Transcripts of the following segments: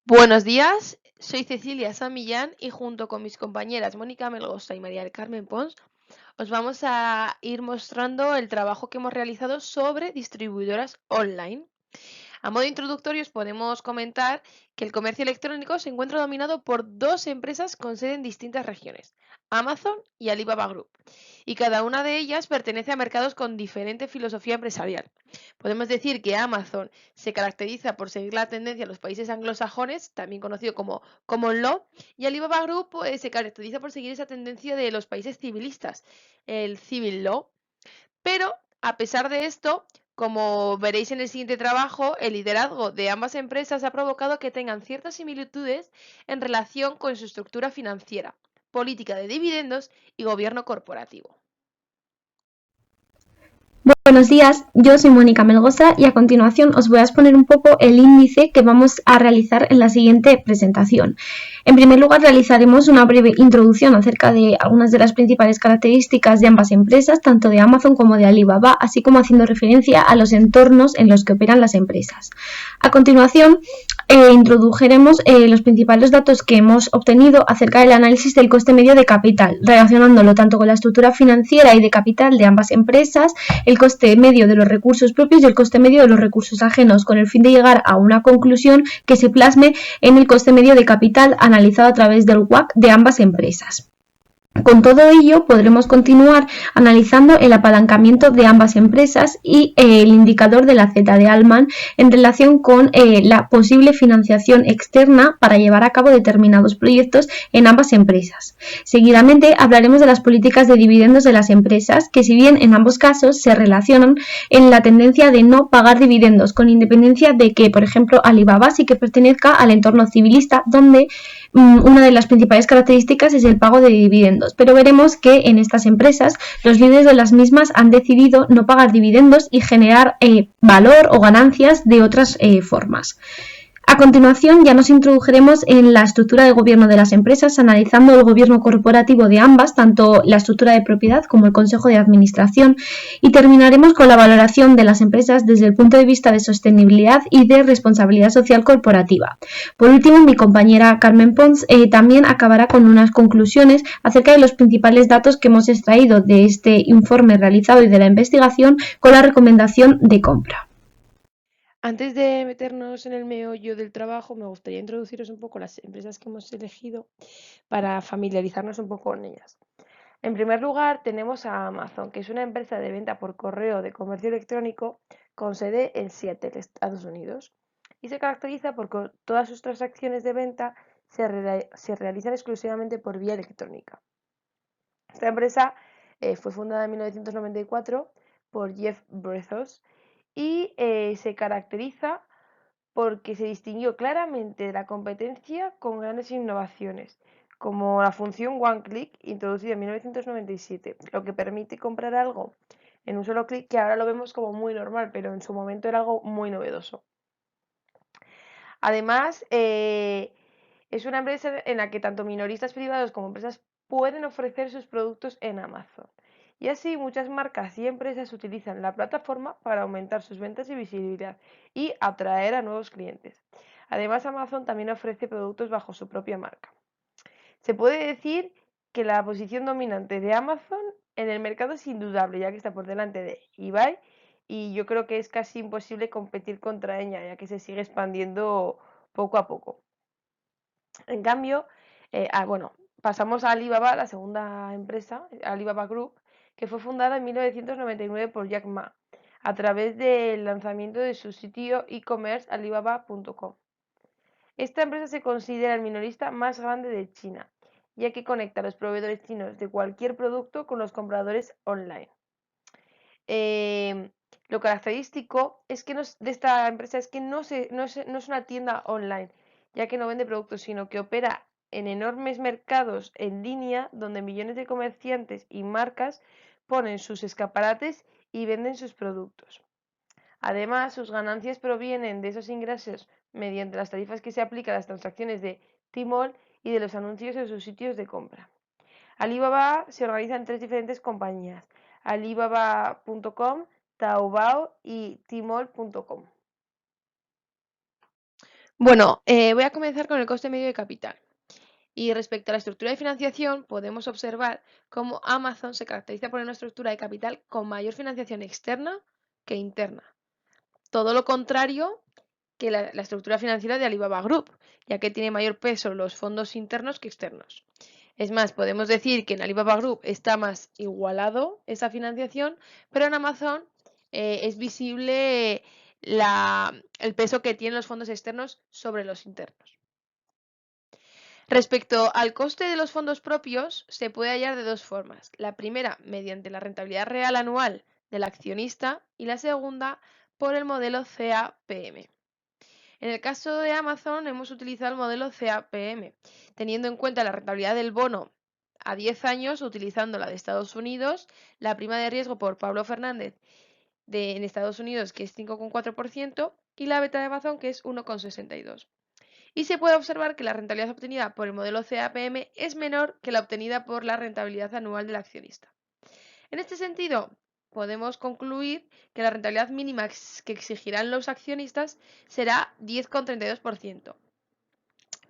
Buenos días, soy Cecilia San Millán y junto con mis compañeras Mónica Melgosa y María del Carmen Pons os vamos a ir mostrando el trabajo que hemos realizado sobre distribuidoras online. A modo introductorio os podemos comentar que el comercio electrónico se encuentra dominado por dos empresas con sede en distintas regiones, Amazon y Alibaba Group, y cada una de ellas pertenece a mercados con diferente filosofía empresarial. Podemos decir que Amazon se caracteriza por seguir la tendencia de los países anglosajones, también conocido como Common Law, y Alibaba Group se caracteriza por seguir esa tendencia de los países civilistas, el Civil Law. Pero, a pesar de esto, como veréis en el siguiente trabajo, el liderazgo de ambas empresas ha provocado que tengan ciertas similitudes en relación con su estructura financiera, política de dividendos y gobierno corporativo. Buenos días, yo soy Mónica Melgosa y a continuación os voy a exponer un poco el índice que vamos a realizar en la siguiente presentación. En primer lugar, realizaremos una breve introducción acerca de algunas de las principales características de ambas empresas, tanto de Amazon como de Alibaba, así como haciendo referencia a los entornos en los que operan las empresas. A continuación, introduciremos los principales datos que hemos obtenido acerca del análisis del coste medio de capital, relacionándolo tanto con la estructura financiera y de capital de ambas empresas, el coste medio de los recursos propios y el coste medio de los recursos ajenos, con el fin de llegar a una conclusión que se plasme en el coste medio de capital analizado a través del WACC de ambas empresas. Con todo ello, podremos continuar analizando el apalancamiento de ambas empresas y el indicador de la Z de Allman en relación con la posible financiación externa para llevar a cabo determinados proyectos en ambas empresas. Seguidamente hablaremos de las políticas de dividendos de las empresas, que si bien en ambos casos se relacionan en la tendencia de no pagar dividendos, con independencia de que, por ejemplo, Alibaba sí que pertenezca al entorno civilista, donde una de las principales características es el pago de dividendos, pero veremos que en estas empresas los líderes de las mismas han decidido no pagar dividendos y generar valor o ganancias de otras formas. A continuación, ya nos introduciremos en la estructura de gobierno de las empresas, analizando el gobierno corporativo de ambas, tanto la estructura de propiedad como el consejo de administración, y terminaremos con la valoración de las empresas desde el punto de vista de sostenibilidad y de responsabilidad social corporativa. Por último, mi compañera Carmen Pons también acabará con unas conclusiones acerca de los principales datos que hemos extraído de este informe realizado y de la investigación con la recomendación de compra. Antes de meternos en el meollo del trabajo, me gustaría introduciros un poco las empresas que hemos elegido para familiarizarnos un poco con ellas. En primer lugar, tenemos a Amazon, que es una empresa de venta por correo de comercio electrónico con sede en Seattle, Estados Unidos, y se caracteriza porque todas sus transacciones de venta se realizan exclusivamente por vía electrónica. Esta empresa fue fundada en 1994 por Jeff Bezos y se caracteriza porque se distinguió claramente de la competencia con grandes innovaciones, como la función One Click, introducida en 1997, lo que permite comprar algo en un solo clic, que ahora lo vemos como muy normal, pero en su momento era algo muy novedoso. Además, es una empresa en la que tanto minoristas privados como empresas pueden ofrecer sus productos en Amazon. Y así muchas marcas y empresas utilizan la plataforma para aumentar sus ventas y visibilidad y atraer a nuevos clientes. Además, Amazon también ofrece productos bajo su propia marca. Se puede decir que la posición dominante de Amazon en el mercado es indudable, ya que está por delante de eBay, y yo creo que es casi imposible competir contra ella, ya que se sigue expandiendo poco a poco. En cambio, bueno, pasamos a Alibaba, la segunda empresa, Alibaba Group, que fue fundada en 1999 por Jack Ma, a través del lanzamiento de su sitio e-commerce alibaba.com. Esta empresa se considera el minorista más grande de China, ya que conecta a los proveedores chinos de cualquier producto con los compradores online. Lo característico es que de esta empresa es que no es una tienda online, ya que no vende productos, sino que opera en enormes mercados en línea donde millones de comerciantes y marcas ponen sus escaparates y venden sus productos. Además, sus ganancias provienen de esos ingresos mediante las tarifas que se aplican a las transacciones de Tmall y de los anuncios en sus sitios de compra. Alibaba se organiza en tres diferentes compañías: Alibaba.com, Taobao y Tmall.com. Bueno, voy a comenzar con el coste medio de capital. Y respecto a la estructura de financiación, podemos observar cómo Amazon se caracteriza por una estructura de capital con mayor financiación externa que interna. Todo lo contrario que la estructura financiera de Alibaba Group, ya que tiene mayor peso los fondos internos que externos. Es más, podemos decir que en Alibaba Group está más igualado esa financiación, pero en Amazon es visible el peso que tienen los fondos externos sobre los internos. Respecto al coste de los fondos propios, se puede hallar de dos formas. La primera, mediante la rentabilidad real anual del accionista, y la segunda, por el modelo CAPM. En el caso de Amazon hemos utilizado el modelo CAPM, teniendo en cuenta la rentabilidad del bono a 10 años, utilizando la de Estados Unidos, la prima de riesgo por Pablo Fernández en Estados Unidos, que es 5,4%, y la beta de Amazon, que es 1,62%. Y se puede observar que la rentabilidad obtenida por el modelo CAPM es menor que la obtenida por la rentabilidad anual del accionista. En este sentido, podemos concluir que la rentabilidad mínima que exigirán los accionistas será 10,32%,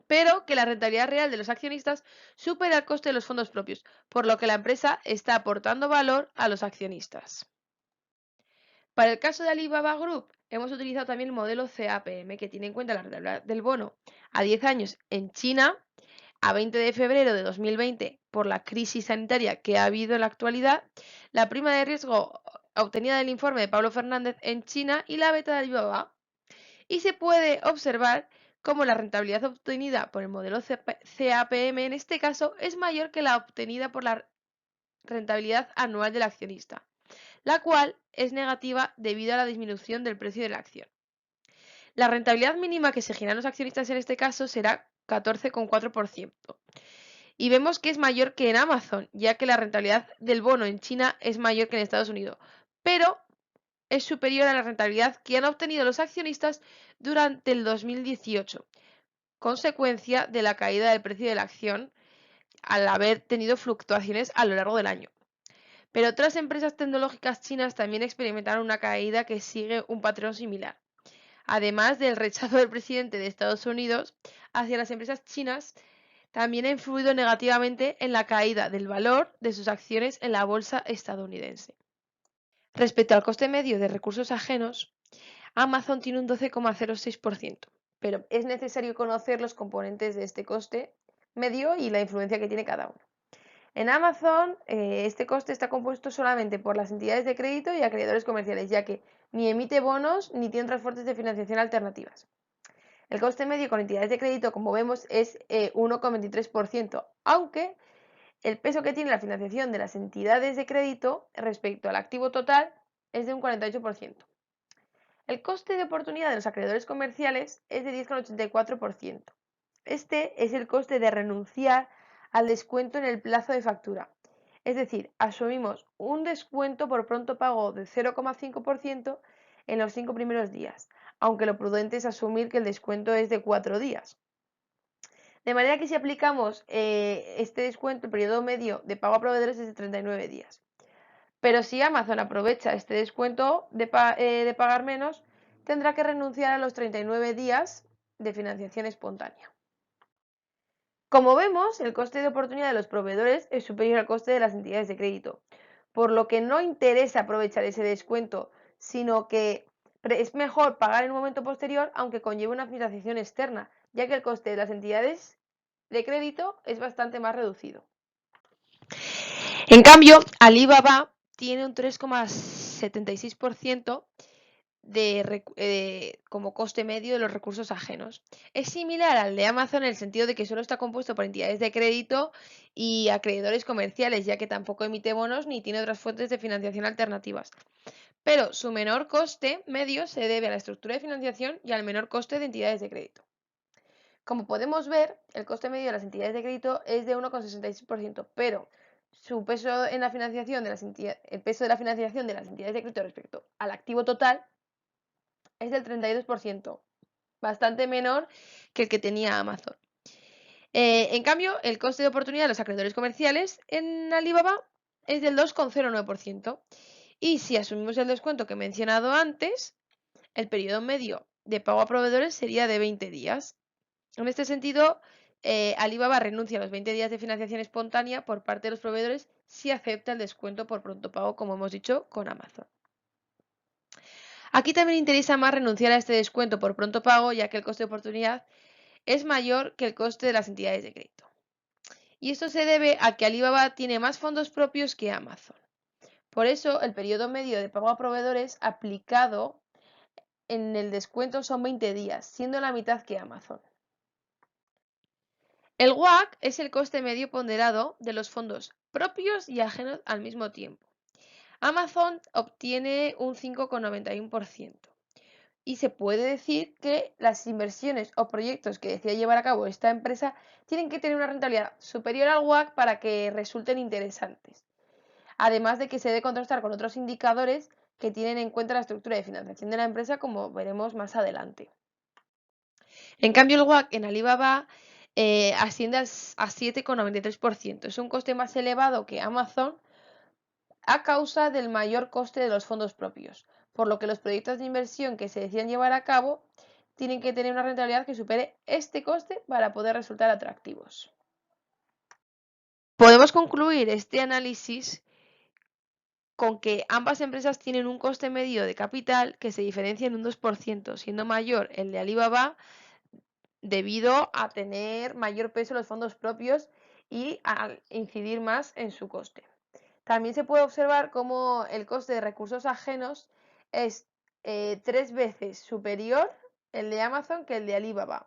pero que la rentabilidad real de los accionistas supera el coste de los fondos propios, por lo que la empresa está aportando valor a los accionistas. Para el caso de Alibaba Group, hemos utilizado también el modelo CAPM, que tiene en cuenta la rentabilidad del bono a 10 años en China a 20 de febrero de 2020 por la crisis sanitaria que ha habido en la actualidad, la prima de riesgo obtenida del informe de Pablo Fernández en China y la beta de Alibaba. Y se puede observar cómo la rentabilidad obtenida por el modelo CAPM en este caso es mayor que la obtenida por la rentabilidad anual del accionista, la cual es negativa debido a la disminución del precio de la acción. La rentabilidad mínima que exigirán los accionistas en este caso será 14,4%. Y vemos que es mayor que en Amazon, ya que la rentabilidad del bono en China es mayor que en Estados Unidos, pero es superior a la rentabilidad que han obtenido los accionistas durante el 2018, consecuencia de la caída del precio de la acción al haber tenido fluctuaciones a lo largo del año. Pero otras empresas tecnológicas chinas también experimentaron una caída que sigue un patrón similar. Además del rechazo del presidente de Estados Unidos hacia las empresas chinas, también ha influido negativamente en la caída del valor de sus acciones en la bolsa estadounidense. Respecto al coste medio de recursos ajenos, Amazon tiene un 12,06%, pero es necesario conocer los componentes de este coste medio y la influencia que tiene cada uno. En Amazon, este coste está compuesto solamente por las entidades de crédito y acreedores comerciales, ya que ni emite bonos ni tiene otras fuentes de financiación alternativas. El coste medio con entidades de crédito, como vemos, es 1,23%, aunque el peso que tiene la financiación de las entidades de crédito respecto al activo total es de un 48%. El coste de oportunidad de los acreedores comerciales es de 10,84%. Este es el coste de renunciar al descuento en el plazo de factura. Es decir, asumimos un descuento por pronto pago de 0,5% en los 5 primeros días, aunque lo prudente es asumir que el descuento es de 4 días. De manera que si aplicamos este descuento, el periodo medio de pago a proveedores es de 39 días. Pero si Amazon aprovecha este descuento de pagar menos, tendrá que renunciar a los 39 días de financiación espontánea. Como vemos, el coste de oportunidad de los proveedores es superior al coste de las entidades de crédito, por lo que no interesa aprovechar ese descuento, sino que es mejor pagar en un momento posterior, aunque conlleve una financiación externa, ya que el coste de las entidades de crédito es bastante más reducido. En cambio, Alibaba tiene un 3,76% como coste medio de los recursos ajenos. Es similar al de Amazon en el sentido de que solo está compuesto por entidades de crédito y acreedores comerciales, ya que tampoco emite bonos ni tiene otras fuentes de financiación alternativas. Pero su menor coste medio se debe a la estructura de financiación y al menor coste de entidades de crédito. Como podemos ver, el coste medio de las entidades de crédito es de 1,66%, pero su peso en la financiación el peso de la financiación de las entidades de crédito respecto al activo total es del 32%, bastante menor que el que tenía Amazon. En cambio, el coste de oportunidad de los acreedores comerciales en Alibaba es del 2,09%. Y si asumimos el descuento que he mencionado antes, el periodo medio de pago a proveedores sería de 20 días. En este sentido, Alibaba renuncia a los 20 días de financiación espontánea por parte de los proveedores si acepta el descuento por pronto pago, como hemos dicho, con Amazon. Aquí también interesa más renunciar a este descuento por pronto pago, ya que el coste de oportunidad es mayor que el coste de las entidades de crédito. Y esto se debe a que Alibaba tiene más fondos propios que Amazon. Por eso, el periodo medio de pago a proveedores aplicado en el descuento son 20 días, siendo la mitad que Amazon. El WACC es el coste medio ponderado de los fondos propios y ajenos al mismo tiempo. Amazon obtiene un 5,91%. Y se puede decir que las inversiones o proyectos que decida llevar a cabo esta empresa tienen que tener una rentabilidad superior al WACC para que resulten interesantes. Además de que se debe contrastar con otros indicadores que tienen en cuenta la estructura de financiación de la empresa, como veremos más adelante. En cambio, el WACC en Alibaba asciende a 7,93%. Es un coste más elevado que Amazon a causa del mayor coste de los fondos propios, por lo que los proyectos de inversión que se decidan llevar a cabo tienen que tener una rentabilidad que supere este coste para poder resultar atractivos. Podemos concluir este análisis con que ambas empresas tienen un coste medio de capital que se diferencia en un 2%, siendo mayor el de Alibaba debido a tener mayor peso los fondos propios y a incidir más en su coste. También se puede observar cómo el coste de recursos ajenos es 3 veces superior el de Amazon que el de Alibaba.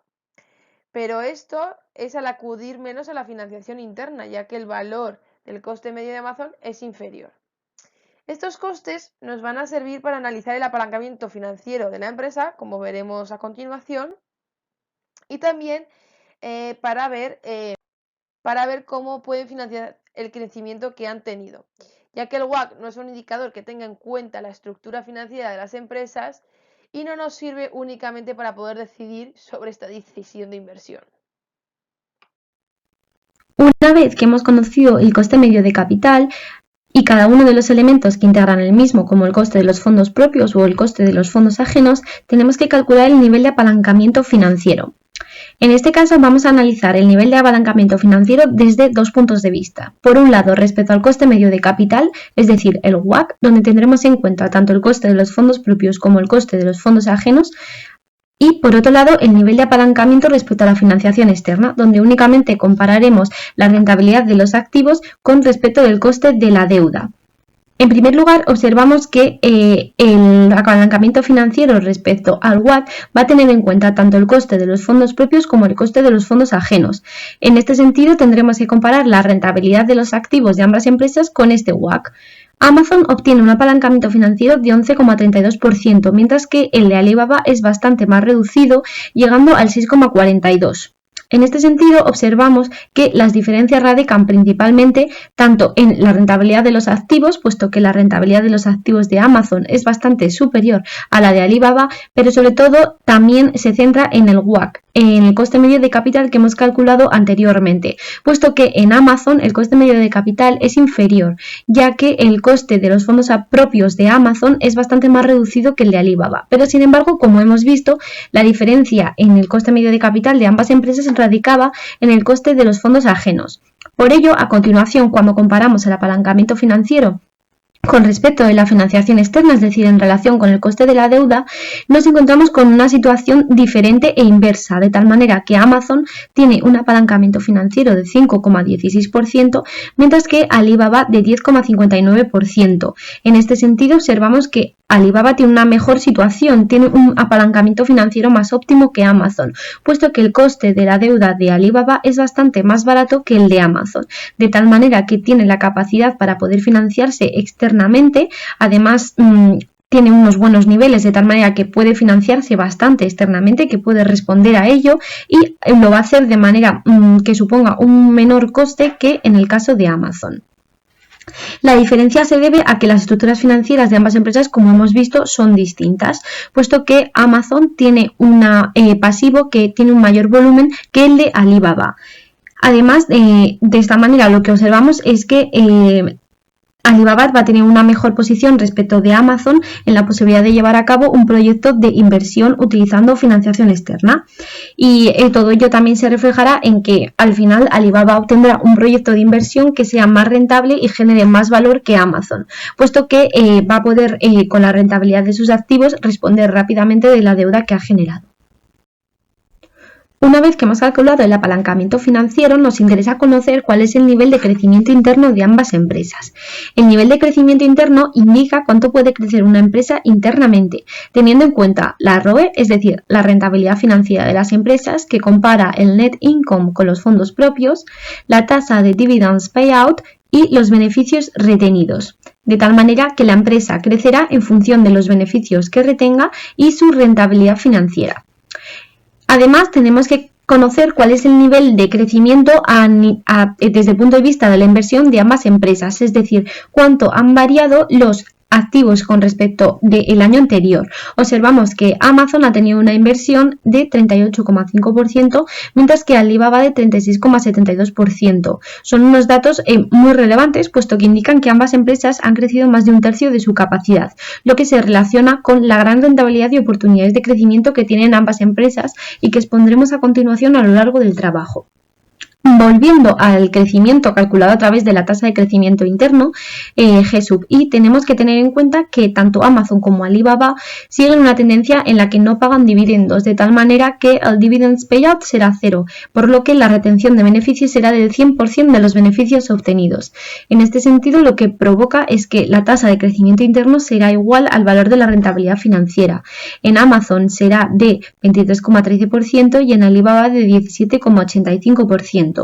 Pero esto es al acudir menos a la financiación interna, ya que el valor del coste medio de Amazon es inferior. Estos costes nos van a servir para analizar el apalancamiento financiero de la empresa, como veremos a continuación, y también para ver cómo pueden financiar el crecimiento que han tenido, ya que el WACC no es un indicador que tenga en cuenta la estructura financiera de las empresas y no nos sirve únicamente para poder decidir sobre esta decisión de inversión. Una vez que hemos conocido el coste medio de capital y cada uno de los elementos que integran el mismo, como el coste de los fondos propios o el coste de los fondos ajenos, tenemos que calcular el nivel de apalancamiento financiero. En este caso vamos a analizar el nivel de apalancamiento financiero desde dos puntos de vista. Por un lado, respecto al coste medio de capital, es decir, el WACC, donde tendremos en cuenta tanto el coste de los fondos propios como el coste de los fondos ajenos. Y por otro lado, el nivel de apalancamiento respecto a la financiación externa, donde únicamente compararemos la rentabilidad de los activos con respecto del coste de la deuda. En primer lugar, observamos que el apalancamiento financiero respecto al WACC va a tener en cuenta tanto el coste de los fondos propios como el coste de los fondos ajenos. En este sentido, tendremos que comparar la rentabilidad de los activos de ambas empresas con este WACC. Amazon obtiene un apalancamiento financiero de 11,32%, mientras que el de Alibaba es bastante más reducido, llegando al 6,42%. En este sentido, observamos que las diferencias radican principalmente tanto en la rentabilidad de los activos, puesto que la rentabilidad de los activos de Amazon es bastante superior a la de Alibaba, pero sobre todo también se centra en el WACC, en el coste medio de capital que hemos calculado anteriormente, puesto que en Amazon el coste medio de capital es inferior, ya que el coste de los fondos propios de Amazon es bastante más reducido que el de Alibaba. Pero sin embargo, como hemos visto, la diferencia en el coste medio de capital de ambas empresas radicaba en el coste de los fondos ajenos. Por ello, a continuación, cuando comparamos el apalancamiento financiero con respecto de la financiación externa, es decir, en relación con el coste de la deuda, nos encontramos con una situación diferente e inversa, de tal manera que Amazon tiene un apalancamiento financiero de 5,16%, mientras que Alibaba de 10,59%. En este sentido, observamos que Alibaba tiene una mejor situación, tiene un apalancamiento financiero más óptimo que Amazon, puesto que el coste de la deuda de Alibaba es bastante más barato que el de Amazon, de tal manera que tiene la capacidad para poder financiarse externamente, además tiene unos buenos niveles de tal manera que puede financiarse bastante externamente, que puede responder a ello y lo va a hacer de manera que suponga un menor coste que en el caso de Amazon. La diferencia se debe a que las estructuras financieras de ambas empresas, como hemos visto, son distintas, puesto que Amazon tiene un pasivo que tiene un mayor volumen que el de Alibaba. Además, de esta manera lo que observamos es que Alibaba va a tener una mejor posición respecto de Amazon en la posibilidad de llevar a cabo un proyecto de inversión utilizando financiación externa. Y todo ello también se reflejará en que al final Alibaba obtendrá un proyecto de inversión que sea más rentable y genere más valor que Amazon, puesto que va a poder, con la rentabilidad de sus activos, responder rápidamente de la deuda que ha generado. Una vez que hemos calculado el apalancamiento financiero, nos interesa conocer cuál es el nivel de crecimiento interno de ambas empresas. El nivel de crecimiento interno indica cuánto puede crecer una empresa internamente, teniendo en cuenta la ROE, es decir, la rentabilidad financiera de las empresas, que compara el net income con los fondos propios, la tasa de dividends payout y los beneficios retenidos, de tal manera que la empresa crecerá en función de los beneficios que retenga y su rentabilidad financiera. Además, tenemos que conocer cuál es el nivel de crecimiento desde el punto de vista de la inversión de ambas empresas, es decir, cuánto han variado los activos con respecto del año anterior. Observamos que Amazon ha tenido una inversión de 38,5%, mientras que Alibaba de 36,72%. Son unos datos muy relevantes, puesto que indican que ambas empresas han crecido más de un tercio de su capacidad, lo que se relaciona con la gran rentabilidad y oportunidades de crecimiento que tienen ambas empresas y que expondremos a continuación a lo largo del trabajo. Volviendo al crecimiento calculado a través de la tasa de crecimiento interno, G sub I, tenemos que tener en cuenta que tanto Amazon como Alibaba siguen una tendencia en la que no pagan dividendos, de tal manera que el dividends payout será cero, por lo que la retención de beneficios será del 100% de los beneficios obtenidos. En este sentido, lo que provoca es que la tasa de crecimiento interno será igual al valor de la rentabilidad financiera. En Amazon será de 23,13% y en Alibaba de 17,85%.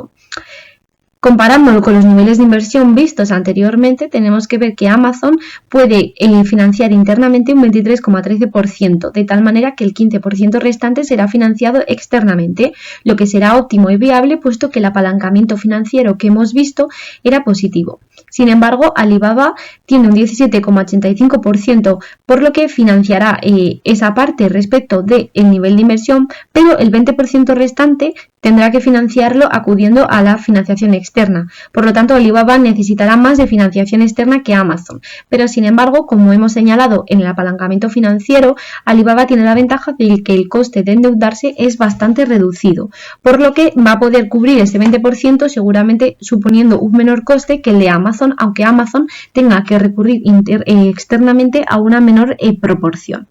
Comparándolo con los niveles de inversión vistos anteriormente, tenemos que ver que Amazon puede financiar internamente un 23,13%, de tal manera que el 15% restante será financiado externamente, lo que será óptimo y viable, puesto que el apalancamiento financiero que hemos visto era positivo. Sin embargo, Alibaba tiene un 17,85%, por lo que financiará esa parte respecto del nivel de inversión, pero el 20% restante tendrá que financiarlo acudiendo a la financiación externa. Por lo tanto, Alibaba necesitará más de financiación externa que Amazon. Pero, sin embargo, como hemos señalado en el apalancamiento financiero, Alibaba tiene la ventaja de que el coste de endeudarse es bastante reducido, por lo que va a poder cubrir ese 20%, seguramente suponiendo un menor coste que el de Amazon, aunque Amazon tenga que recurrir externamente a una menor proporción.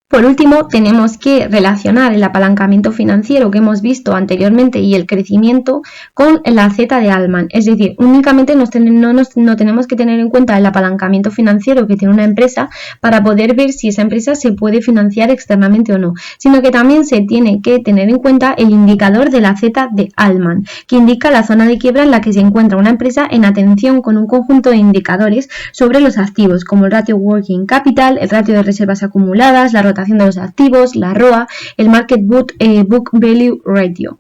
Por último, tenemos que relacionar el apalancamiento financiero que hemos visto anteriormente y el crecimiento con la Z de Altman. Es decir, únicamente no tenemos que tener en cuenta el apalancamiento financiero que tiene una empresa para poder ver si esa empresa se puede financiar externamente o no, sino que también se tiene que tener en cuenta el indicador de la Z de Altman, que indica la zona de quiebra en la que se encuentra una empresa en atención con un conjunto de indicadores sobre los activos, como el ratio working capital, el ratio de reservas acumuladas, la rotación de los activos, la ROA, el Market Book Value Ratio.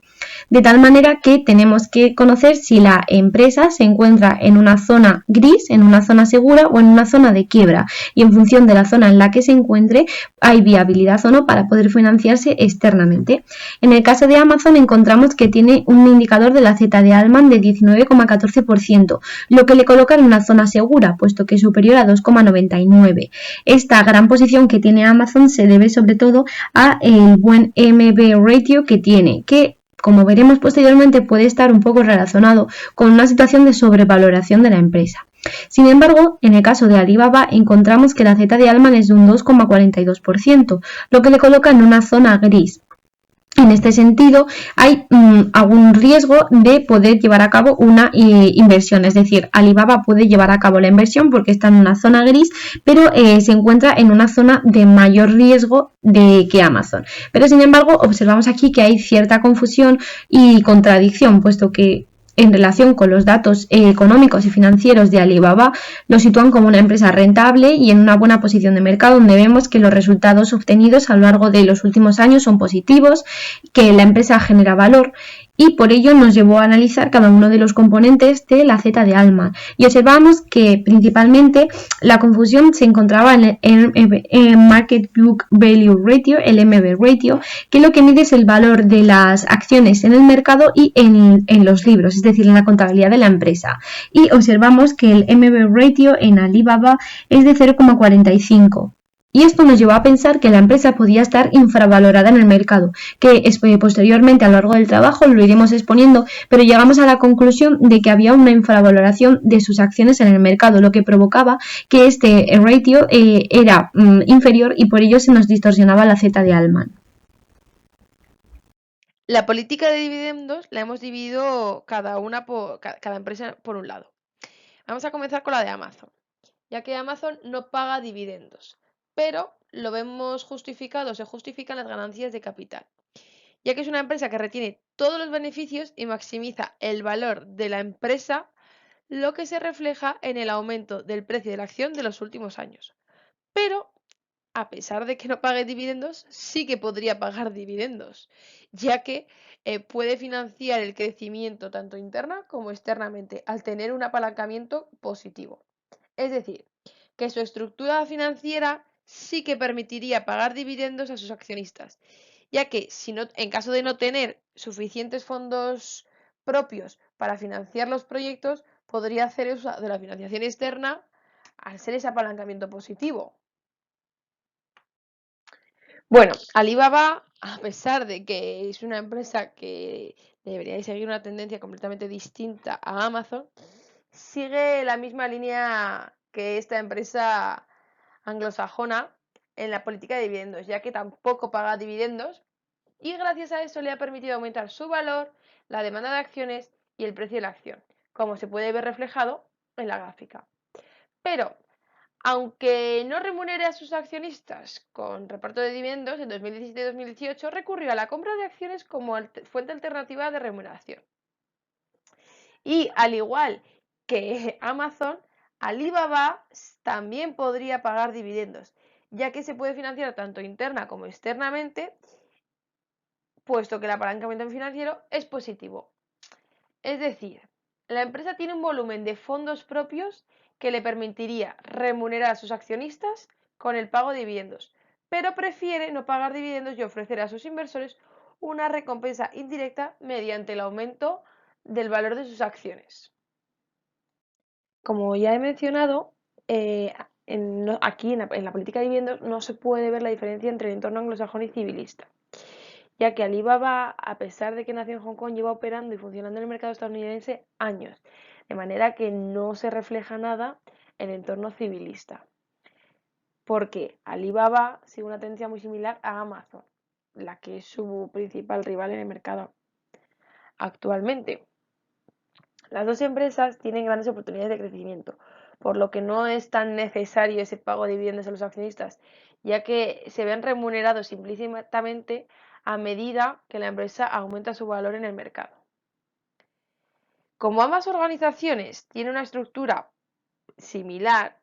De tal manera que tenemos que conocer si la empresa se encuentra en una zona gris, en una zona segura o en una zona de quiebra, y en función de la zona en la que se encuentre hay viabilidad o no para poder financiarse externamente. En el caso de Amazon encontramos que tiene un indicador de la Z de Altman de 19,14%, lo que le coloca en una zona segura, puesto que es superior a 2,99. Esta gran posición que tiene Amazon se debe sobre todo a el buen MB ratio que tiene, que como veremos posteriormente puede estar un poco relacionado con una situación de sobrevaloración de la empresa. Sin embargo, en el caso de Alibaba encontramos que la Z de Altman es de un 2,42%, lo que le coloca en una zona gris. En este sentido, hay algún riesgo de poder llevar a cabo una inversión, es decir, Alibaba puede llevar a cabo la inversión porque está en una zona gris, pero se encuentra en una zona de mayor riesgo que Amazon. Pero, sin embargo, observamos aquí que hay cierta confusión y contradicción, puesto que en relación con los datos económicos y financieros de Alibaba, lo sitúan como una empresa rentable y en una buena posición de mercado, donde vemos que los resultados obtenidos a lo largo de los últimos años son positivos, que la empresa genera valor y por ello nos llevó a analizar cada uno de los componentes de la Z de Altman y observamos que principalmente la confusión se encontraba en el Market Book Value Ratio, el MB Ratio, que lo que mide es el valor de las acciones en el mercado y en los libros, es decir, en la contabilidad de la empresa. Y observamos que el MB Ratio en Alibaba es de 0,45. Y esto nos llevó a pensar que la empresa podía estar infravalorada en el mercado, que posteriormente a lo largo del trabajo lo iremos exponiendo, pero llegamos a la conclusión de que había una infravaloración de sus acciones en el mercado, lo que provocaba que este ratio era inferior y por ello se nos distorsionaba la Z de Altman. La política de dividendos la hemos dividido cada empresa por un lado. Vamos a comenzar con la de Amazon, ya que Amazon no paga dividendos, pero lo vemos justificado, se justifican las ganancias de capital, ya que es una empresa que retiene todos los beneficios y maximiza el valor de la empresa, lo que se refleja en el aumento del precio de la acción de los últimos años. Pero, a pesar de que no pague dividendos, sí que podría pagar dividendos, ya que puede financiar el crecimiento tanto interna como externamente, al tener un apalancamiento positivo. Es decir, que su estructura financiera sí que permitiría pagar dividendos a sus accionistas, ya que en caso de no tener suficientes fondos propios para financiar los proyectos, podría hacer uso de la financiación externa al ser ese apalancamiento positivo. Bueno, Alibaba, a pesar de que es una empresa que debería de seguir una tendencia completamente distinta a Amazon, sigue la misma línea que esta empresa anglosajona en la política de dividendos, ya que tampoco paga dividendos y gracias a eso le ha permitido aumentar su valor, la demanda de acciones y el precio de la acción, como se puede ver reflejado en la gráfica. Pero, aunque no remunere a sus accionistas con reparto de dividendos, en 2017 y 2018 recurrió a la compra de acciones como fuente alternativa de remuneración. Y al igual que Amazon, Alibaba también podría pagar dividendos, ya que se puede financiar tanto interna como externamente, puesto que el apalancamiento financiero es positivo. Es decir, la empresa tiene un volumen de fondos propios que le permitiría remunerar a sus accionistas con el pago de dividendos, pero prefiere no pagar dividendos y ofrecer a sus inversores una recompensa indirecta mediante el aumento del valor de sus acciones. Como ya he mencionado, aquí en la política de dividendos no se puede ver la diferencia entre el entorno anglosajón y civilista, ya que Alibaba, a pesar de que nació en Hong Kong, lleva operando y funcionando en el mercado estadounidense años, de manera que no se refleja nada en el entorno civilista. Porque Alibaba sigue una tendencia muy similar a Amazon, la que es su principal rival en el mercado actualmente. Las dos empresas tienen grandes oportunidades de crecimiento, por lo que no es tan necesario ese pago de dividendos a los accionistas, ya que se ven remunerados implícitamente a medida que la empresa aumenta su valor en el mercado. Como ambas organizaciones tienen una estructura similar,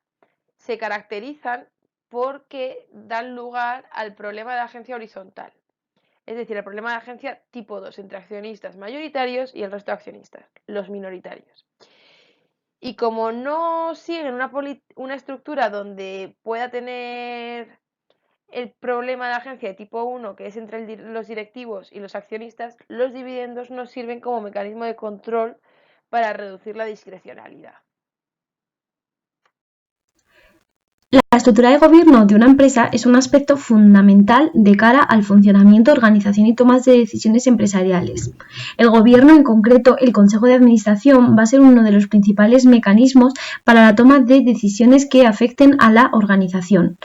se caracterizan porque dan lugar al problema de agencia horizontal, es decir, el problema de agencia tipo 2 entre accionistas mayoritarios y el resto de accionistas, los minoritarios. Y como no siguen una estructura donde pueda tener el problema de agencia de tipo 1, que es entre los directivos y los accionistas, los dividendos nos sirven como mecanismo de control para reducir la discrecionalidad. La estructura de gobierno de una empresa es un aspecto fundamental de cara al funcionamiento, organización y tomas de decisiones empresariales. El gobierno, en concreto el Consejo de Administración, va a ser uno de los principales mecanismos para la toma de decisiones que afecten a la organización.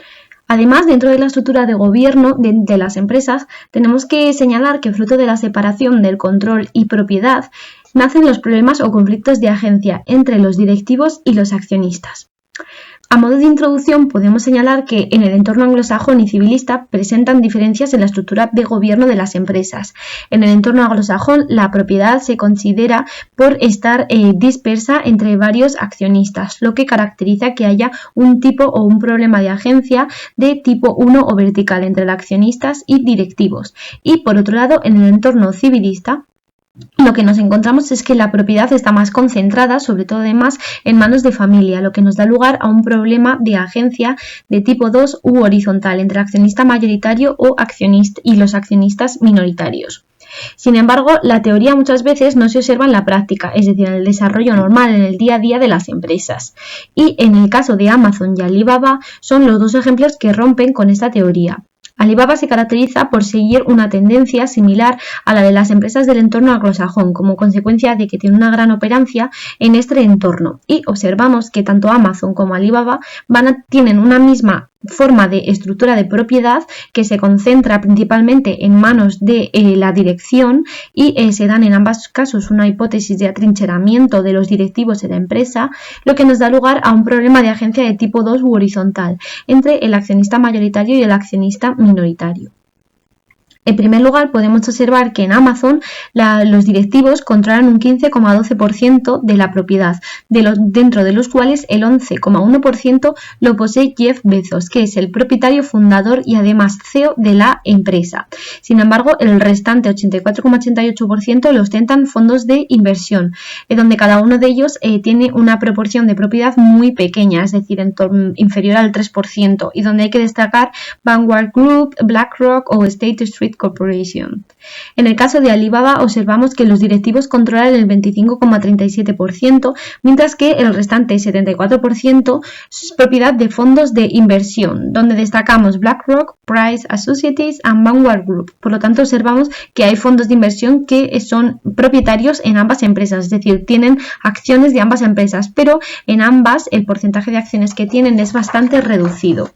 Además, dentro de la estructura de gobierno de las empresas, tenemos que señalar que fruto de la separación del control y propiedad, nacen los problemas o conflictos de agencia entre los directivos y los accionistas. A modo de introducción, podemos señalar que en el entorno anglosajón y civilista presentan diferencias en la estructura de gobierno de las empresas. En el entorno anglosajón, la propiedad se considera por estar dispersa entre varios accionistas, lo que caracteriza que haya un tipo o un problema de agencia de tipo 1 o vertical entre los accionistas y directivos. Y por otro lado, en el entorno civilista, lo que nos encontramos es que la propiedad está más concentrada, sobre todo además en manos de familia, lo que nos da lugar a un problema de agencia de tipo 2 u horizontal entre accionista mayoritario o accionista y los accionistas minoritarios. Sin embargo, la teoría muchas veces no se observa en la práctica, es decir, en el desarrollo normal, en el día a día de las empresas. Y en el caso de Amazon y Alibaba son los dos ejemplos que rompen con esta teoría. Alibaba se caracteriza por seguir una tendencia similar a la de las empresas del entorno anglosajón, como consecuencia de que tiene una gran operancia en este entorno. Y observamos que tanto Amazon como Alibaba tienen una misma forma de estructura de propiedad que se concentra principalmente en manos de la dirección y se dan en ambos casos una hipótesis de atrincheramiento de los directivos de la empresa, lo que nos da lugar a un problema de agencia de tipo 2 u horizontal entre el accionista mayoritario y el accionista minoritario. En primer lugar, podemos observar que en Amazon los directivos controlan un 15,12% de la propiedad, dentro de los cuales el 11,1% lo posee Jeff Bezos, que es el propietario fundador y además CEO de la empresa. Sin embargo, el restante 84,88% lo ostentan fondos de inversión, donde cada uno de ellos tiene una proporción de propiedad muy pequeña, es decir, inferior al 3%, y donde hay que destacar Vanguard Group, BlackRock o State Street Corporation. En el caso de Alibaba observamos que los directivos controlan el 25,37%, mientras que el restante 74% es propiedad de fondos de inversión, donde destacamos BlackRock, Price Associates y Vanguard Group. Por lo tanto, observamos que hay fondos de inversión que son propietarios en ambas empresas, es decir, tienen acciones de ambas empresas, pero en ambas el porcentaje de acciones que tienen es bastante reducido.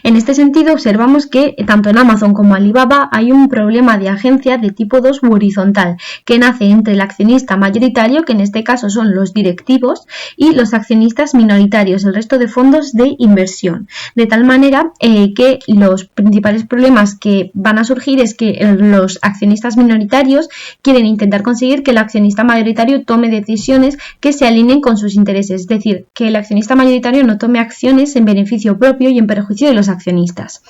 En este sentido, observamos que tanto en Amazon como Alibaba hay un problema de agencia de tipo 2 u horizontal, que nace entre el accionista mayoritario, que en este caso son los directivos, y los accionistas minoritarios, el resto de fondos de inversión. De tal manera que los principales problemas que van a surgir es que los accionistas minoritarios quieren intentar conseguir que el accionista mayoritario tome decisiones que se alineen con sus intereses, es decir, que el accionista mayoritario no tome acciones en beneficio propio y en perjuicio de los accionistas.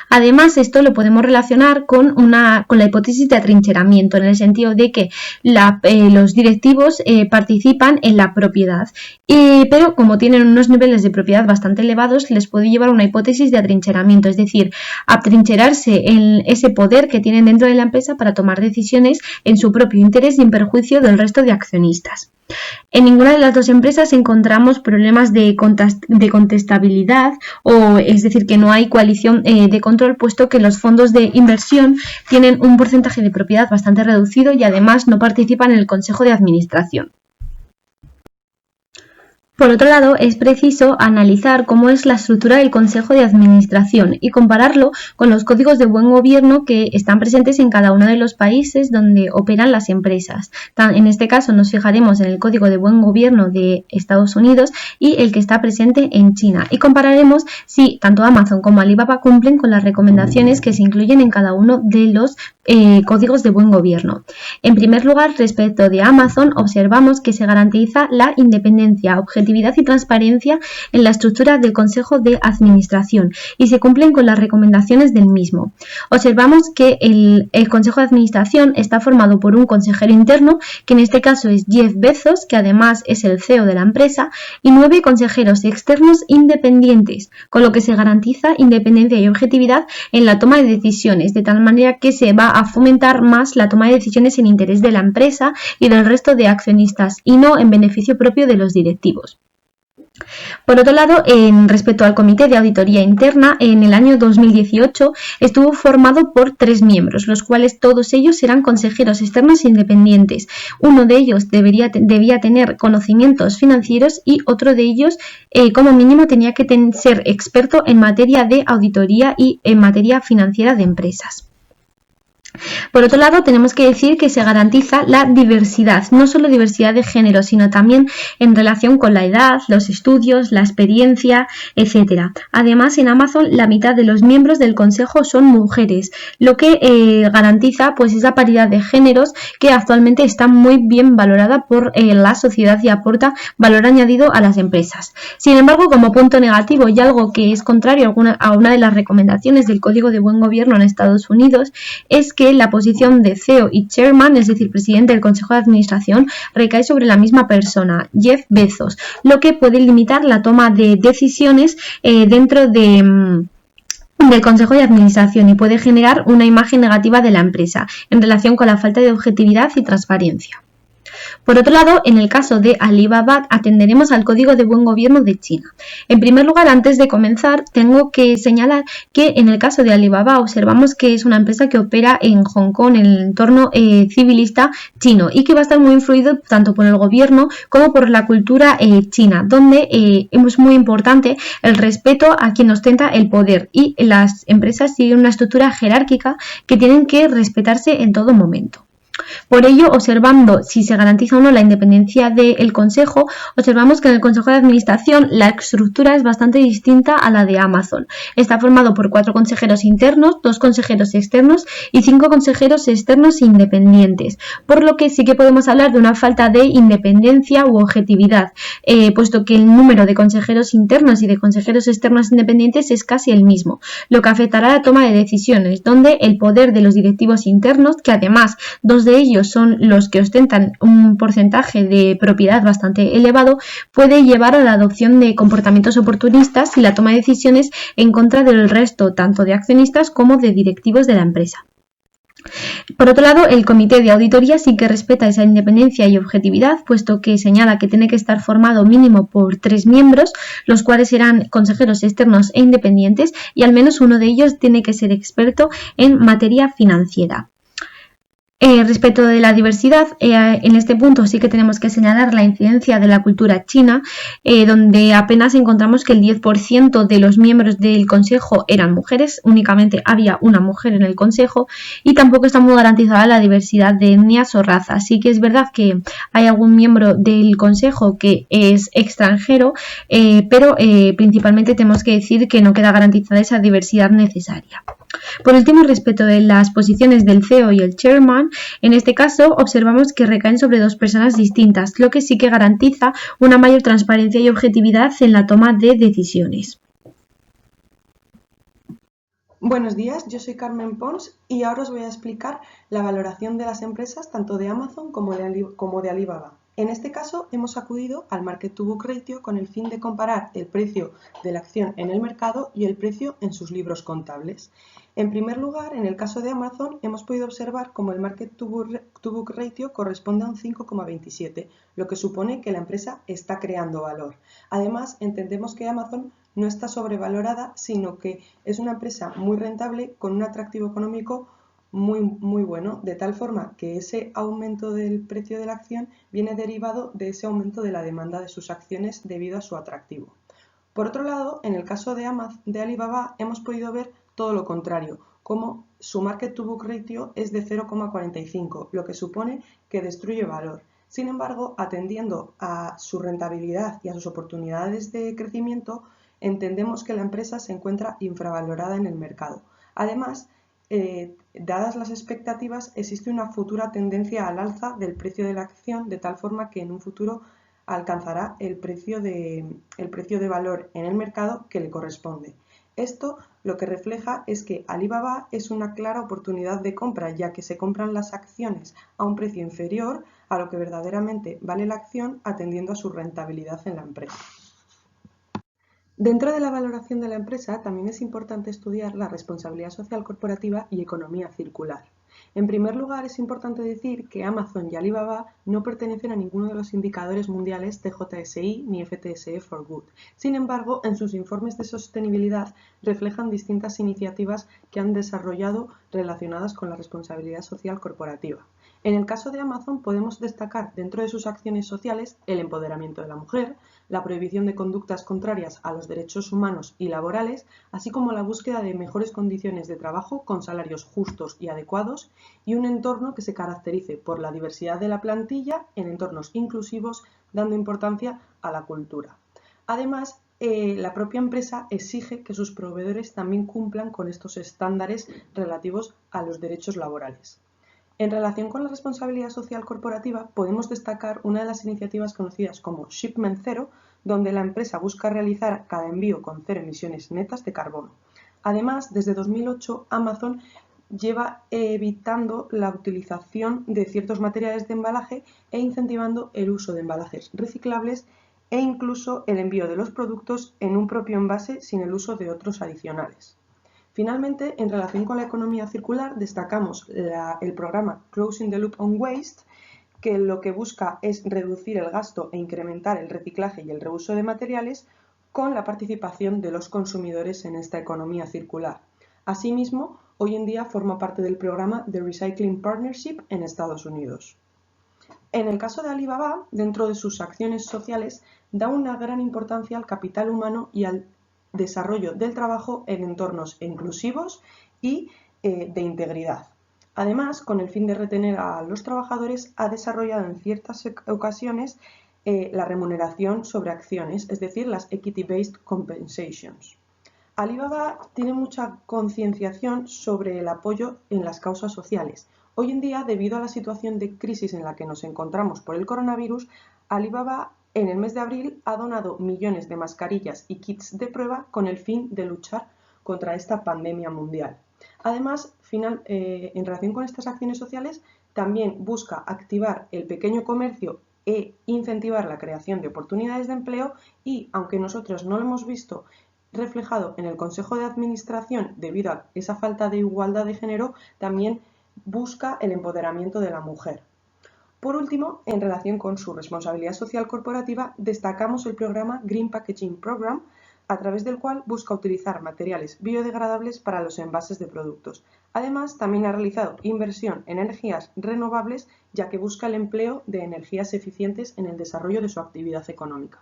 Además, esto lo podemos relacionar con la hipótesis de atrincheramiento, en el sentido de que los directivos participan en la propiedad, pero como tienen unos niveles de propiedad bastante elevados, les puede llevar a una hipótesis de atrincheramiento, es decir, atrincherarse en ese poder que tienen dentro de la empresa para tomar decisiones en su propio interés y en perjuicio del resto de accionistas. En ninguna de las dos empresas encontramos problemas de contestabilidad, es decir, que no hay coalición de control, puesto que los fondos de inversión tienen un porcentaje de propiedad bastante reducido y además no participan en el consejo de administración. Por otro lado, es preciso analizar cómo es la estructura del Consejo de Administración y compararlo con los códigos de buen gobierno que están presentes en cada uno de los países donde operan las empresas. En este caso nos fijaremos en el Código de Buen Gobierno de Estados Unidos y el que está presente en China, y compararemos si tanto Amazon como Alibaba cumplen con las recomendaciones que se incluyen en cada uno de los códigos de buen gobierno. En primer lugar, respecto de Amazon, observamos que se garantiza la independencia, objetividad y transparencia en la estructura del Consejo de Administración y se cumplen con las recomendaciones del mismo. Observamos que el Consejo de Administración está formado por un consejero interno, que en este caso es Jeff Bezos, que además es el CEO de la empresa, y 9 consejeros externos independientes, con lo que se garantiza independencia y objetividad en la toma de decisiones, de tal manera que se va a fomentar más la toma de decisiones en interés de la empresa y del resto de accionistas y no en beneficio propio de los directivos. Por otro lado, respecto al Comité de Auditoría Interna, en el año 2018 estuvo formado por 3 miembros, los cuales todos ellos eran consejeros externos independientes. Uno de ellos debía tener conocimientos financieros y otro de ellos, como mínimo, tenía que ser experto en materia de auditoría y en materia financiera de empresas. Por otro lado, tenemos que decir que se garantiza la diversidad, no solo diversidad de género, sino también en relación con la edad, los estudios, la experiencia, etc. Además, en Amazon la mitad de los miembros del consejo son mujeres, lo que garantiza pues esa paridad de géneros que actualmente está muy bien valorada por la sociedad y aporta valor añadido a las empresas. Sin embargo, como punto negativo y algo que es contrario a una de las recomendaciones del Código de Buen Gobierno en Estados Unidos, es que que la posición de CEO y Chairman, es decir, presidente del Consejo de Administración, recae sobre la misma persona, Jeff Bezos, lo que puede limitar la toma de decisiones dentro del Consejo de Administración y puede generar una imagen negativa de la empresa en relación con la falta de objetividad y transparencia. Por otro lado, en el caso de Alibaba, atenderemos al Código de Buen Gobierno de China. En primer lugar, antes de comenzar, tengo que señalar que en el caso de Alibaba observamos que es una empresa que opera en Hong Kong, en el entorno civilista chino, y que va a estar muy influido tanto por el gobierno como por la cultura china, donde es muy importante el respeto a quien ostenta el poder, y las empresas siguen una estructura jerárquica que tienen que respetarse en todo momento. Por ello, observando si se garantiza o no la independencia del Consejo, observamos que en el Consejo de Administración la estructura es bastante distinta a la de Amazon. Está formado por 4 consejeros internos, 2 consejeros externos y 5 consejeros externos independientes, por lo que sí que podemos hablar de una falta de independencia u objetividad, puesto que el número de consejeros internos y de consejeros externos independientes es casi el mismo, lo que afectará a la toma de decisiones, donde el poder de los directivos internos, que además 2 de ellos son los que ostentan un porcentaje de propiedad bastante elevado, puede llevar a la adopción de comportamientos oportunistas y la toma de decisiones en contra del resto, tanto de accionistas como de directivos de la empresa. Por otro lado, el comité de auditoría sí que respeta esa independencia y objetividad, puesto que señala que tiene que estar formado mínimo por 3 miembros, los cuales serán consejeros externos e independientes, y al menos uno de ellos tiene que ser experto en materia financiera. Respecto de la diversidad, en este punto sí que tenemos que señalar la incidencia de la cultura china, donde apenas encontramos que el 10% de los miembros del consejo eran mujeres, únicamente había una mujer en el consejo, y tampoco está muy garantizada la diversidad de etnias o razas. Sí que es verdad que hay algún miembro del consejo que es extranjero, pero principalmente tenemos que decir que no queda garantizada esa diversidad necesaria. Por último, respecto de las posiciones del CEO y el Chairman, en este caso observamos que recaen sobre 2 personas distintas, lo que sí que garantiza una mayor transparencia y objetividad en la toma de decisiones. Buenos días, yo soy Carmen Pons y ahora os voy a explicar la valoración de las empresas tanto de Amazon como de Alibaba. En este caso hemos acudido al Market to Book Ratio con el fin de comparar el precio de la acción en el mercado y el precio en sus libros contables. En primer lugar, en el caso de Amazon, hemos podido observar cómo el Market to Book Ratio corresponde a un 5,27, lo que supone que la empresa está creando valor. Además, entendemos que Amazon no está sobrevalorada, sino que es una empresa muy rentable con un atractivo económico muy bueno, de tal forma que ese aumento del precio de la acción viene derivado de ese aumento de la demanda de sus acciones debido a su atractivo. Por otro lado, en el caso de Alibaba hemos podido ver todo lo contrario, como su Market to Book Ratio es de 0,45, lo que supone que destruye valor. Sin embargo, atendiendo a su rentabilidad y a sus oportunidades de crecimiento, entendemos que la empresa se encuentra infravalorada en el mercado. Además, dadas las expectativas, existe una futura tendencia al alza del precio de la acción, de tal forma que en un futuro alcanzará el precio de valor en el mercado que le corresponde. Esto lo que refleja es que Alibaba es una clara oportunidad de compra, ya que se compran las acciones a un precio inferior a lo que verdaderamente vale la acción, atendiendo a su rentabilidad en la empresa. Dentro de la valoración de la empresa también es importante estudiar la responsabilidad social corporativa y economía circular. En primer lugar, es importante decir que Amazon y Alibaba no pertenecen a ninguno de los indicadores mundiales de JSI ni FTSE for Good. Sin embargo, en sus informes de sostenibilidad reflejan distintas iniciativas que han desarrollado relacionadas con la responsabilidad social corporativa. En el caso de Amazon podemos destacar dentro de sus acciones sociales el empoderamiento de la mujer, la prohibición de conductas contrarias a los derechos humanos y laborales, así como la búsqueda de mejores condiciones de trabajo con salarios justos y adecuados y un entorno que se caracterice por la diversidad de la plantilla en entornos inclusivos, dando importancia a la cultura. Además, la propia empresa exige que sus proveedores también cumplan con estos estándares relativos a los derechos laborales. En relación con la responsabilidad social corporativa, podemos destacar una de las iniciativas conocidas como Shipment Zero, donde la empresa busca realizar cada envío con 0 emisiones netas de carbono. Además, desde 2008, Amazon lleva evitando la utilización de ciertos materiales de embalaje e incentivando el uso de embalajes reciclables e incluso el envío de los productos en un propio envase sin el uso de otros adicionales. Finalmente, en relación con la economía circular, destacamos el programa Closing the Loop on Waste, que lo que busca es reducir el gasto e incrementar el reciclaje y el reuso de materiales con la participación de los consumidores en esta economía circular. Asimismo, hoy en día forma parte del programa The Recycling Partnership en Estados Unidos. En el caso de Alibaba, dentro de sus acciones sociales, da una gran importancia al capital humano y al desarrollo del trabajo en entornos inclusivos y de integridad. Además, con el fin de retener a los trabajadores, ha desarrollado en ciertas ocasiones la remuneración sobre acciones, es decir, las Equity-Based Compensations. Alibaba tiene mucha concienciación sobre el apoyo en las causas sociales. Hoy en día, debido a la situación de crisis en la que nos encontramos por el coronavirus, Alibaba en el mes de abril ha donado millones de mascarillas y kits de prueba con el fin de luchar contra esta pandemia mundial. Además, en relación con estas acciones sociales, también busca activar el pequeño comercio e incentivar la creación de oportunidades de empleo y, aunque nosotros no lo hemos visto reflejado en el Consejo de Administración debido a esa falta de igualdad de género, también busca el empoderamiento de la mujer. Por último, en relación con su responsabilidad social corporativa, destacamos el programa Green Packaging Program, a través del cual busca utilizar materiales biodegradables para los envases de productos. Además, también ha realizado inversión en energías renovables, ya que busca el empleo de energías eficientes en el desarrollo de su actividad económica.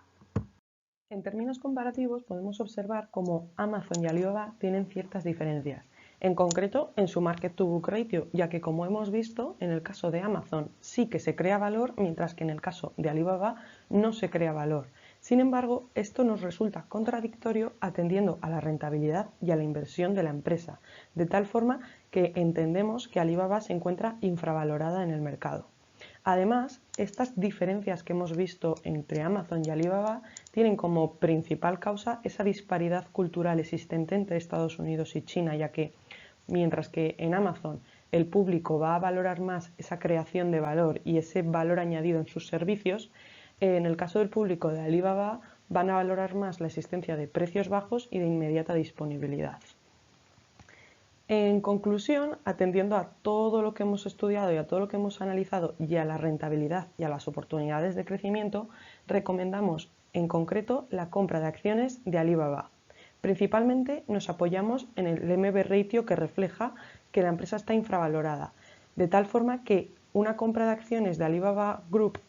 En términos comparativos, podemos observar cómo Amazon y Alibaba tienen ciertas diferencias. En concreto, en su Market to Book Ratio, ya que, como hemos visto, en el caso de Amazon sí que se crea valor, mientras que en el caso de Alibaba no se crea valor. Sin embargo, esto nos resulta contradictorio atendiendo a la rentabilidad y a la inversión de la empresa, de tal forma que entendemos que Alibaba se encuentra infravalorada en el mercado. Además, estas diferencias que hemos visto entre Amazon y Alibaba tienen como principal causa esa disparidad cultural existente entre Estados Unidos y China, ya que mientras que en Amazon el público va a valorar más esa creación de valor y ese valor añadido en sus servicios, en el caso del público de Alibaba van a valorar más la existencia de precios bajos y de inmediata disponibilidad. En conclusión, atendiendo a todo lo que hemos estudiado y a todo lo que hemos analizado y a la rentabilidad y a las oportunidades de crecimiento, recomendamos en concreto la compra de acciones de Alibaba. Principalmente nos apoyamos en el MB ratio, que refleja que la empresa está infravalorada, de tal forma que una compra de acciones de Alibaba Group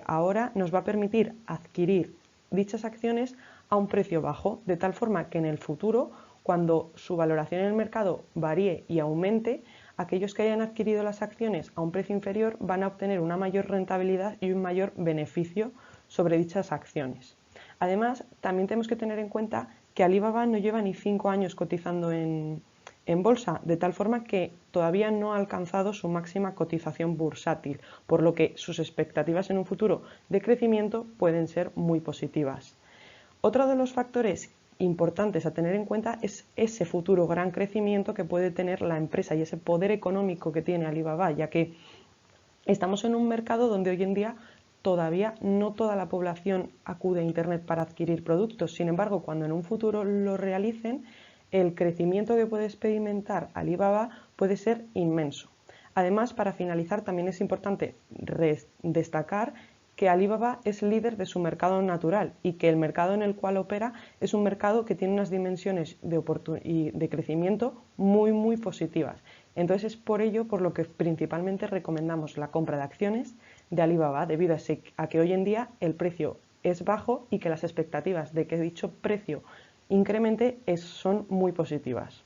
ahora nos va a permitir adquirir dichas acciones a un precio bajo, de tal forma que en el futuro, cuando su valoración en el mercado varíe y aumente, aquellos que hayan adquirido las acciones a un precio inferior van a obtener una mayor rentabilidad y un mayor beneficio sobre dichas acciones. Además, también tenemos que tener en cuenta que Alibaba no lleva ni 5 años cotizando en bolsa, de tal forma que todavía no ha alcanzado su máxima cotización bursátil, por lo que sus expectativas en un futuro de crecimiento pueden ser muy positivas. Otro de los factores importantes a tener en cuenta es ese futuro gran crecimiento que puede tener la empresa y ese poder económico que tiene Alibaba, ya que estamos en un mercado donde hoy en día todavía no toda la población acude a Internet para adquirir productos. Sin embargo, cuando en un futuro lo realicen, el crecimiento que puede experimentar Alibaba puede ser inmenso. Además, para finalizar, también es importante destacar que Alibaba es líder de su mercado natural y que el mercado en el cual opera es un mercado que tiene unas dimensiones de crecimiento muy positivas. Entonces es por ello por lo que principalmente recomendamos la compra de acciones de Alibaba, debido a que hoy en día el precio es bajo y que las expectativas de que dicho precio incremente son muy positivas.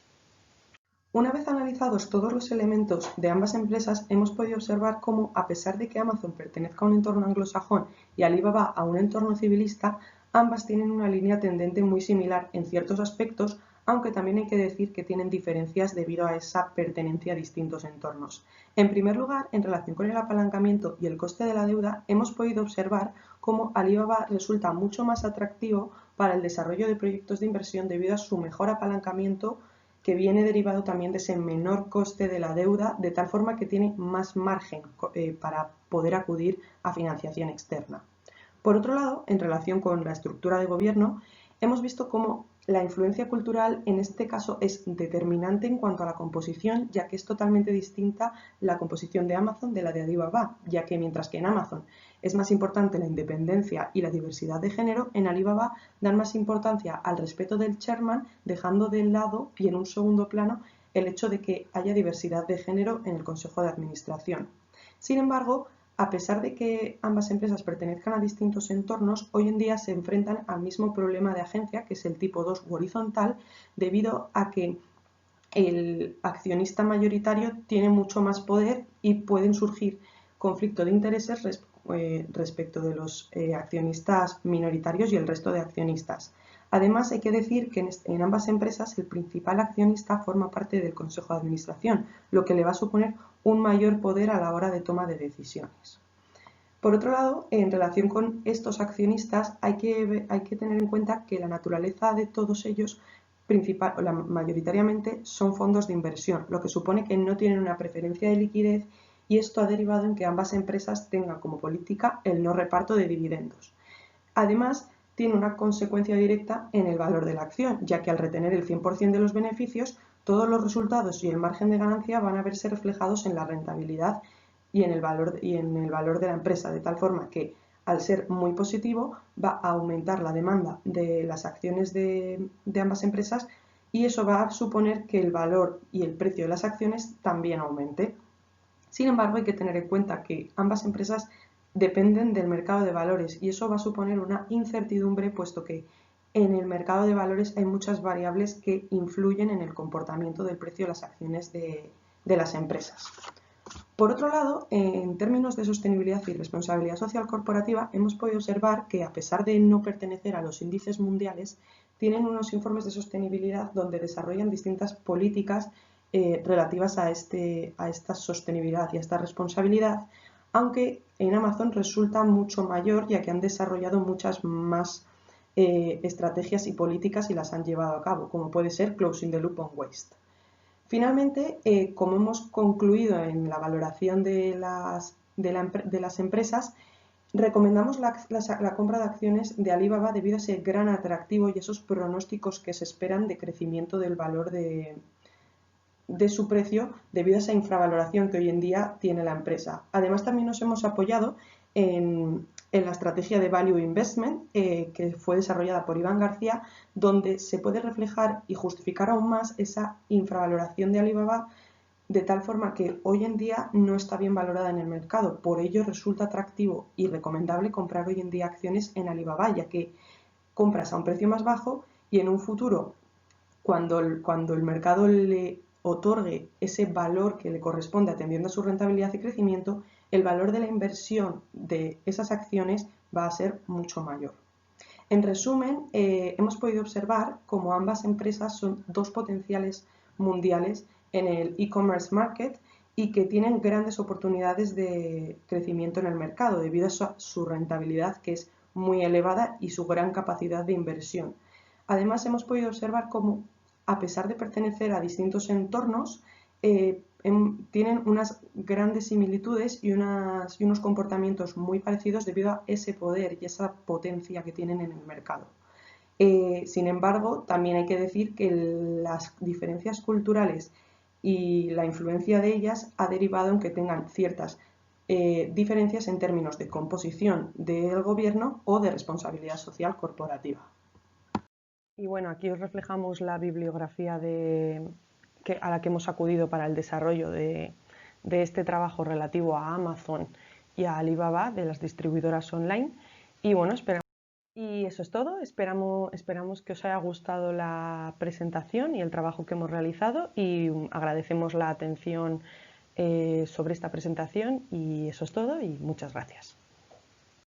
Una vez analizados todos los elementos de ambas empresas, hemos podido observar cómo, a pesar de que Amazon pertenezca a un entorno anglosajón y Alibaba a un entorno civilista, ambas tienen una línea tendente muy similar en ciertos aspectos, aunque también hay que decir que tienen diferencias debido a esa pertenencia a distintos entornos. En primer lugar, en relación con el apalancamiento y el coste de la deuda, hemos podido observar cómo Alibaba resulta mucho más atractivo para el desarrollo de proyectos de inversión debido a su mejor apalancamiento que viene derivado también de ese menor coste de la deuda, de tal forma que tiene más margen para poder acudir a financiación externa. Por otro lado, en relación con la estructura de gobierno, hemos visto cómo la influencia cultural en este caso es determinante en cuanto a la composición, ya que es totalmente distinta la composición de Amazon de la de Alibaba, ya que mientras que en Amazon es más importante la independencia y la diversidad de género, en Alibaba dan más importancia al respeto del chairman, dejando de lado y en un segundo plano el hecho de que haya diversidad de género en el Consejo de Administración. Sin embargo, a pesar de que ambas empresas pertenezcan a distintos entornos, hoy en día se enfrentan al mismo problema de agencia, que es el tipo 2 u horizontal, debido a que el accionista mayoritario tiene mucho más poder y pueden surgir conflictos de intereses respecto de los accionistas minoritarios y el resto de accionistas. Además, hay que decir que en ambas empresas el principal accionista forma parte del Consejo de Administración, lo que le va a suponer un mayor poder a la hora de toma de decisiones. Por otro lado, en relación con estos accionistas, hay que tener en cuenta que la naturaleza de todos ellos mayoritariamente son fondos de inversión, lo que supone que no tienen una preferencia de liquidez, y esto ha derivado en que ambas empresas tengan como política el no reparto de dividendos. Además, tiene una consecuencia directa en el valor de la acción, ya que al retener el 100% de los beneficios, todos los resultados y el margen de ganancia van a verse reflejados en la rentabilidad y en el valor de la empresa, de tal forma que al ser muy positivo va a aumentar la demanda de las acciones de ambas empresas, y eso va a suponer que el valor y el precio de las acciones también aumente. Sin embargo, hay que tener en cuenta que ambas empresas dependen del mercado de valores, y eso va a suponer una incertidumbre, puesto que en el mercado de valores hay muchas variables que influyen en el comportamiento del precio de las acciones de las empresas. Por otro lado, en términos de sostenibilidad y responsabilidad social corporativa, hemos podido observar que, a pesar de no pertenecer a los índices mundiales, tienen unos informes de sostenibilidad donde desarrollan distintas políticas relativas a esta sostenibilidad y a esta responsabilidad, aunque en Amazon resulta mucho mayor, ya que han desarrollado muchas más estrategias y políticas y las han llevado a cabo, como puede ser Closing the Loop on Waste. Finalmente, como hemos concluido en la valoración de las empresas, recomendamos la compra de acciones de Alibaba debido a ese gran atractivo y esos pronósticos que se esperan de crecimiento del valor de su precio debido a esa infravaloración que hoy en día tiene la empresa. Además, también nos hemos apoyado en la estrategia de Value Investment que fue desarrollada por Iván García, donde se puede reflejar y justificar aún más esa infravaloración de Alibaba, de tal forma que hoy en día no está bien valorada en el mercado. Por ello resulta atractivo y recomendable comprar hoy en día acciones en Alibaba, ya que compras a un precio más bajo y en un futuro, cuando el mercado le otorgue ese valor que le corresponde atendiendo a su rentabilidad y crecimiento, el valor de la inversión de esas acciones va a ser mucho mayor. En resumen, hemos podido observar cómo ambas empresas son dos potenciales mundiales en el e-commerce market y que tienen grandes oportunidades de crecimiento en el mercado debido a su rentabilidad, que es muy elevada, y su gran capacidad de inversión. Además, hemos podido observar cómo, a pesar de pertenecer a distintos entornos, tienen unas grandes similitudes y unos comportamientos muy parecidos debido a ese poder y esa potencia que tienen en el mercado. Sin embargo, también hay que decir que las diferencias culturales y la influencia de ellas ha derivado en que tengan ciertas diferencias en términos de composición del gobierno o de responsabilidad social corporativa. Y bueno, aquí os reflejamos la bibliografía a la que hemos acudido para el desarrollo de este trabajo relativo a Amazon y a Alibaba de las distribuidoras online. Y bueno, y eso es todo. Esperamos que os haya gustado la presentación y el trabajo que hemos realizado, y agradecemos la atención sobre esta presentación, y eso es todo, y muchas gracias.